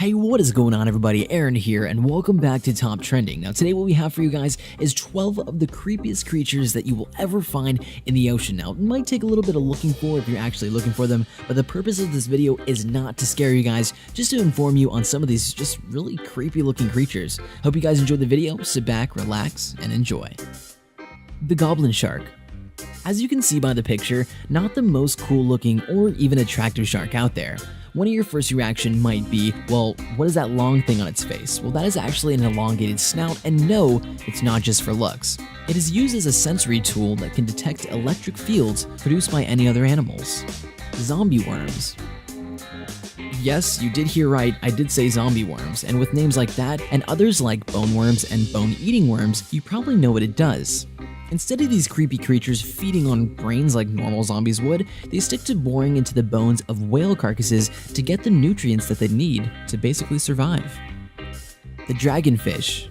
Hey, what is going on everybody? Aaron here and welcome back to Top Trending. Now today what we have for you guys is 12 of the creepiest creatures that you will ever find in the ocean. Now it might take a little bit of looking for if you're actually looking for them, but the purpose of this video is not to scare you guys, just to inform you on some of these just really creepy looking creatures. Hope you guys enjoyed the video, sit back, relax, and enjoy. The Goblin Shark. As you can see by the picture, not the most cool looking or even attractive shark out there. One of your first reaction might be, well, what is that long thing on its face? Well, that is actually an elongated snout, and no, it's not just for looks. It is used as a sensory tool that can detect electric fields produced by any other animals. Zombie worms. Yes, you did hear right, I did say zombie worms, and with names like that and others like bone worms and bone-eating worms, you probably know what it does. Instead of these creepy creatures feeding on brains like normal zombies would, they stick to boring into the bones of whale carcasses to get the nutrients that they need to basically survive. The dragonfish.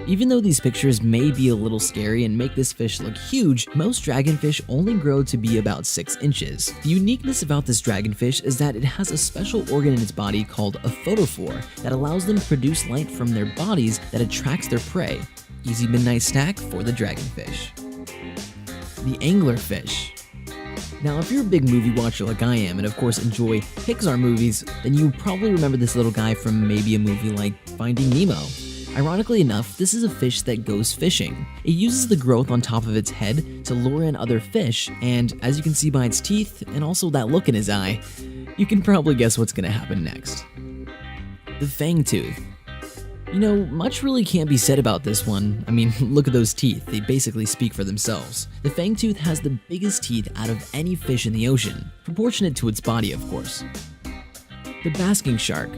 Even though these pictures may be a little scary and make this fish look huge, most dragonfish only grow to be about 6 inches. The uniqueness about this dragonfish is that it has a special organ in its body called a photophore that allows them to produce light from their bodies that attracts their prey. Easy midnight snack for the dragonfish. The anglerfish. Now, if you're a big movie watcher like I am, and of course enjoy Pixar movies, then you probably remember this little guy from maybe a movie like Finding Nemo. Ironically enough, this is a fish that goes fishing. It uses the growth on top of its head to lure in other fish, and as you can see by its teeth, and also that look in his eye, you can probably guess what's gonna happen next. The fangtooth. You know, much really can't be said about this one. I mean, look at those teeth, they basically speak for themselves. The fangtooth has the biggest teeth out of any fish in the ocean, proportionate to its body of course. The basking shark.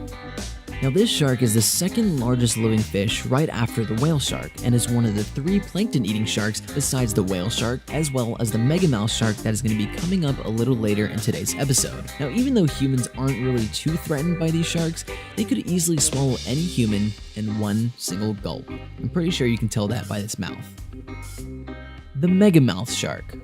Now this shark is the second largest living fish right after the whale shark and is one of the 3 plankton-eating sharks besides the whale shark as well as the megamouth shark that is going to be coming up a little later in today's episode. Now even though humans aren't really too threatened by these sharks, they could easily swallow any human in one single gulp. I'm pretty sure you can tell that by its mouth. The megamouth shark.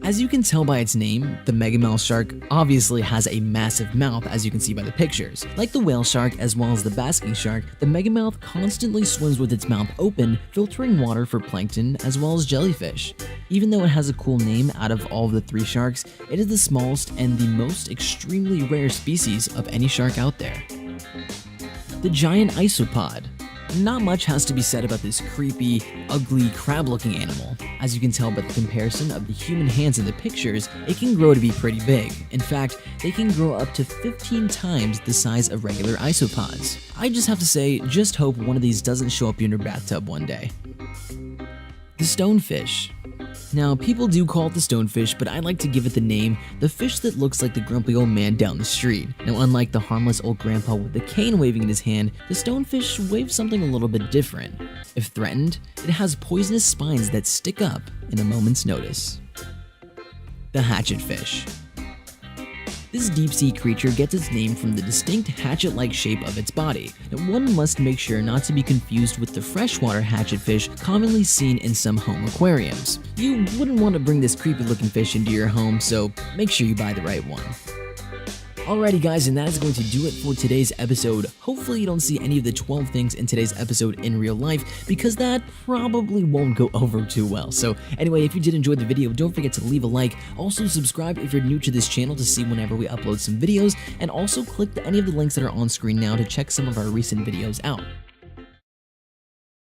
As you can tell by its name, the megamouth shark obviously has a massive mouth as you can see by the pictures. Like the whale shark as well as the basking shark, the megamouth constantly swims with its mouth open, filtering water for plankton as well as jellyfish. Even though it has a cool name out of all of the 3 sharks, it is the smallest and the most extremely rare species of any shark out there. The giant isopod. Not much has to be said about this creepy, ugly, crab-looking animal. As you can tell by the comparison of the human hands in the pictures, it can grow to be pretty big. In fact, they can grow up to 15 times the size of regular isopods. I just have to say, just hope one of these doesn't show up in your bathtub one day. The stonefish. Now, people do call it the stonefish, but I like to give it the name, the fish that looks like the grumpy old man down the street. Now, unlike the harmless old grandpa with the cane waving in his hand, the stonefish waves something a little bit different. If threatened, it has poisonous spines that stick up in a moment's notice. The hatchetfish. This deep-sea creature gets its name from the distinct hatchet-like shape of its body. Now, one must make sure not to be confused with the freshwater hatchetfish commonly seen in some home aquariums. You wouldn't want to bring this creepy-looking fish into your home, so make sure you buy the right one. Alrighty guys, and that is going to do it for today's episode. Hopefully you don't see any of the 12 things in today's episode in real life, because that probably won't go over too well. So anyway, if you did enjoy the video, don't forget to leave a like. Also subscribe if you're new to this channel to see whenever we upload some videos, and also click any of the links that are on screen now to check some of our recent videos out.